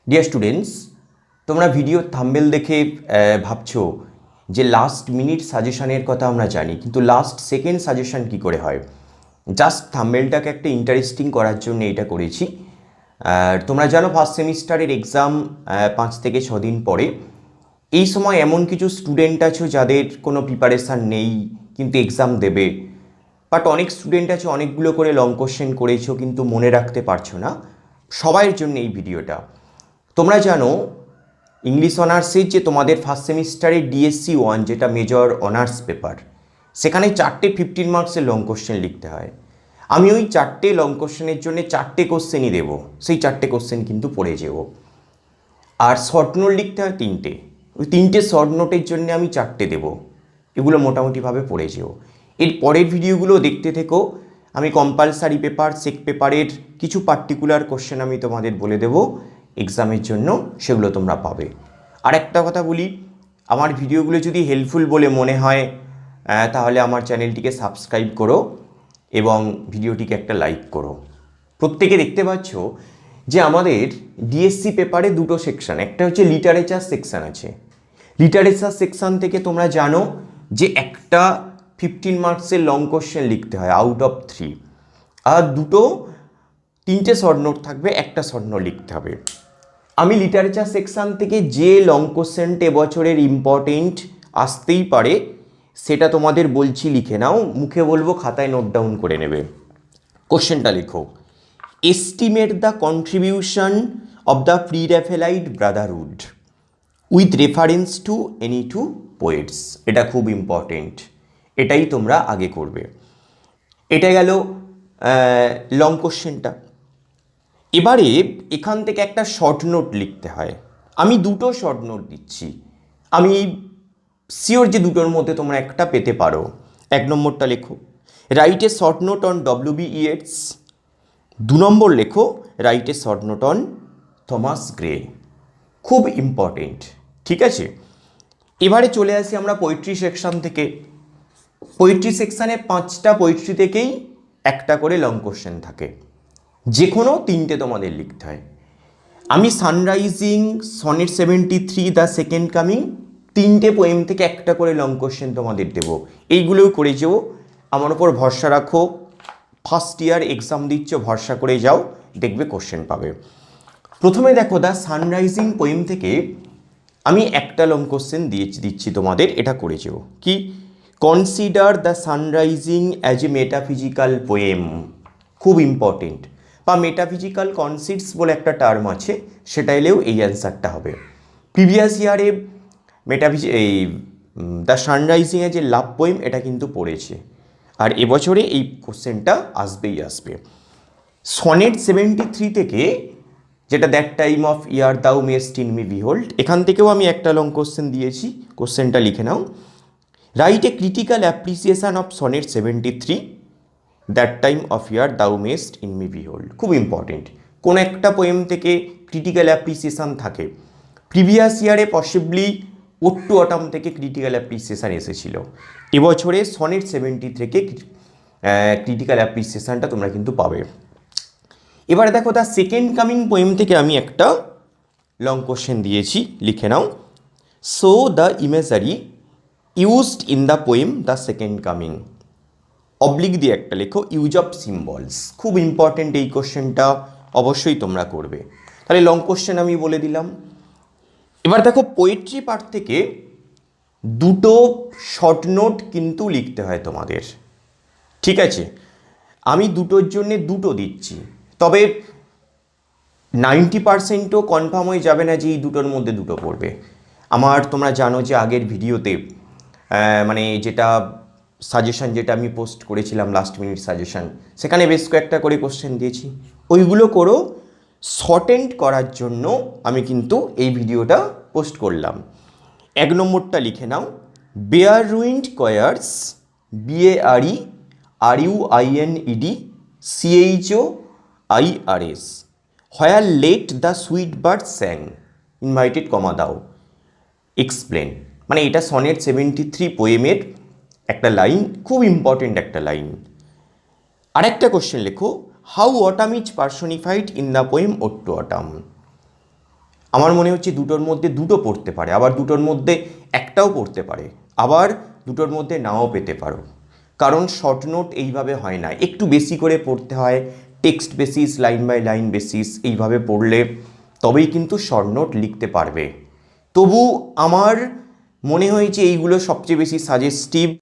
Dear students, তোমরা video thumbnail দেখে ভাবছো যে লাস্ট মিনিট সাজেশনের কথা আমরা জানি, কিন্তু লাস্ট সেকেন্ড সাজেশন কি করে হয়। জাস্ট থাম্বনেলটাকে একটা ইন্টারেস্টিং করার জন্য এটা করেছি। আর তোমরা জানো ফার্স্ট সেমিস্টারের এক্সাম 5 থেকে 6 দিন পরে। এই সময় এমন কিছু স্টুডেন্ট আছো যাদের কোনো প্রিপারেশান নেই কিন্তু এক্সাম দেবে, বাট অনেক স্টুডেন্ট আছে অনেকগুলো করে লং কোশ্চেন করেছো কিন্তু মনে রাখতে পারছো না। সবাইয়ের জন্য এই ভিডিওটা। তোমরা জানো ইংলিশ অনার্সের যে তোমাদের ফার্স্ট সেমিস্টারে ডিএসসি 1 যেটা মেজর অনার্স পেপার, সেখানে 4টে 15 মার্কসের লং কোশ্চেন লিখতে হয়। আমি ওই 4টে লং কোশ্চেনের জন্য 4টে কোশ্চেনই দেবো, সেই 4টে কোশ্চেন কিন্তু পড়ে যাবো। আর শর্ট নোট লিখতে হয় 3টে, ওই 3টে শর্ট নোটের জন্য আমি 4টে দেবো। এগুলো মোটামুটিভাবে পড়ে যেও। এর পরের ভিডিওগুলো দেখতে থেকো। আমি কম্পালসারি পেপার, সেক পেপারের কিছু পার্টিকুলার কোশ্চেন আমি তোমাদের বলে দেবো এক্সামের জন্য, সেগুলো তোমরা পাবে। আর একটা কথা বলি, আমার ভিডিওগুলো যদি হেল্পফুল বলে মনে হয় তাহলে আমার চ্যানেলটিকে সাবস্ক্রাইব করো এবং ভিডিওটিকে একটা লাইক করো। প্রত্যেকে দেখতে পাচ্ছ যে আমাদের ডিএসসি পেপারে দুটো সেকশন, একটা হচ্ছে লিটারেচার সেকশন আছে। লিটারেচার সেকশন থেকে তোমরা জানো যে একটা 15 মার্কসের লং কোশ্চেন লিখতে হয় আউট অফ 3, আর 3টে শর্ট নোট থাকবে, একটা শর্ট নোট লিখতে হবে। আমি লিটারেচার সেকশন থেকে যে লং কোশ্চেনটা এবছরের ইম্পর্টেন্ট আসতেই পারে সেটা তোমাদের বলছি, লিখে নাও। মুখে বলবো, খাতায় নোট ডাউন করে নেবে। কোশ্চেনটা লেখো, estimate the contribution of the pre Raphaelite brotherhood with reference to any two poets. এটা খুব ইম্পর্টেন্ট, এটাই তোমরা আগে করবে। এটা গেল লং কোশ্চেনটা। এবারে এখান থেকে একটা শর্ট নোট লিখতে হয়। আমি দুটো শর্ট নোট দিচ্ছি, আমি শিওর যে দুটোর মধ্যে তোমরা একটা পেতে পারো। 1 নম্বরটা লেখো, write a short note on W B. Yeats. 2 number লেখো, write a short note on Thomas Gray. খুব ইম্পর্টেন্ট, ঠিক আছে। এবারে চলে আসি আমরা পোয়েট্রি সেকশন থেকে। পোয়েট্রি সেকশানে 5টা পোয়েট্রি থেকেই একটা করে লং কোশ্চেন থাকে, যে কোনো 3টে তোমাদের লিখতে হয়। আমি sunrising, sonnet 73, the second coming, 3টে পোয়েম থেকে একটা করে লং কোশ্চেন তোমাদের দেবো। এইগুলোও করে যাও, আমার ওপর ভরসা রাখো। ফার্স্ট ইয়ার এক্সাম দিচ্ছ, ভরসা করে যাও, দেখবে কোশ্চেন পাবে। প্রথমে দেখো, দ্য সানরাইজিং পোয়েম থেকে আমি একটা লং কোশ্চেন দিচ্ছি তোমাদের, এটা করে যাও। কি, consider the sunrising as a metaphysical poem. খুব ইম্পর্টেন্ট। বা মেটাফিজিক্যাল কনসিডস বলে একটা টার্ম আছে, সেটা এলেও এই অ্যান্সারটা হবে। প্রিভিয়াস ইয়ারে দ্য সানরাইজিংয়ে যে লাভ পোয়েম, এটা কিন্তু পড়েছে, আর এবছরে এই কোশ্চেনটা আসবেই আসবে। সনেট 73 থেকে, যেটা that time of year thou mayst in me behold, এখান থেকেও আমি একটা লং কোশ্চেন দিয়েছি। কোশ্চেনটা লিখে নাও, write a critical appreciation of sonnet 73, that time of year thou mayst in me behold. খুব ইম্পর্টেন্ট, কোন একটা পোয়েম থেকে ক্রিটিক্যাল অ্যাপ্রিসিয়েশন থাকে। প্রিভিয়াস ইয়ারে পসিবলি ওড টু অটাম থেকে ক্রিটিক্যাল অ্যাপ্রিসিয়েশন এসেছিল, এবছরে সনেট 70 থেকে ক্রিটিক্যাল অ্যাপ্রিসিয়েশনটা তোমরা কিন্তু পাবে। এবারে দেখো, দ্য সেকেন্ড কামিং পোয়েম থেকে আমি একটা লং কোশ্চেন দিয়েছি, লিখে নাও। So the imagery used in the poem the second coming, oblique দিয়ে একটা লেখো, ইউজ অফ সিম্বলস। খুব ইম্পর্টেন্ট এই কোশ্চেনটা, অবশ্যই তোমরা করবে। তাহলে লং কোশ্চেন আমি বলে দিলাম। এবার দেখো, পোয়েট্রি পার্ট থেকে দুটো শর্ট নোট কিন্তু লিখতে হয় তোমাদের, ঠিক আছে। আমি দুটোর জন্যে দুটো দিচ্ছি, তবে 90%ও কনফার্ম হয়ে যাবে না যে এই দুটোর মধ্যে দুটো পড়বে। আমার, তোমরা জানো যে আগের ভিডিওতে মানে যেটা সাজেশন যেটা আমি পোস্ট করেছিলাম, লাস্ট মিনিট সাজেশন, সেখানে বেশ কয়েকটা করে কোশ্চেন দিয়েছি, ওইগুলো করো। শর্টেন্ড করার জন্য আমি কিন্তু এই ভিডিওটা পোস্ট করলাম। 1 নম্বরটা লিখে নাও, bare ruined choirs, BARUINED CHOIRS, where late the sweet bird sang, inverted comma দাও, এক্সপ্লেন। মানে এটা সনেট 73 পোয়েমের একটা লাইন, খুব ইম্পর্টেন্ট একটা লাইন। আরেকটা কোশ্চেন লেখো, how autumn is personified in the poem ode to autumn. আমার মনে হচ্ছে দুটোর মধ্যে দুটো পড়তে পারে, আবার দুটোর মধ্যে একটাও পড়তে পারে, আবার দুটোর মধ্যে নাও পেতে পারো। কারণ শর্ট নোট এইভাবে হয় না, একটু বেশি করে পড়তে হয়, text basis, line by line basis, এইভাবে পড়লে তবেই কিন্তু শর্ট নোট লিখতে পারবে। তবু আমার মনে হয়েছে এইগুলো সবচেয়ে বেশি সাজেস্টিভ।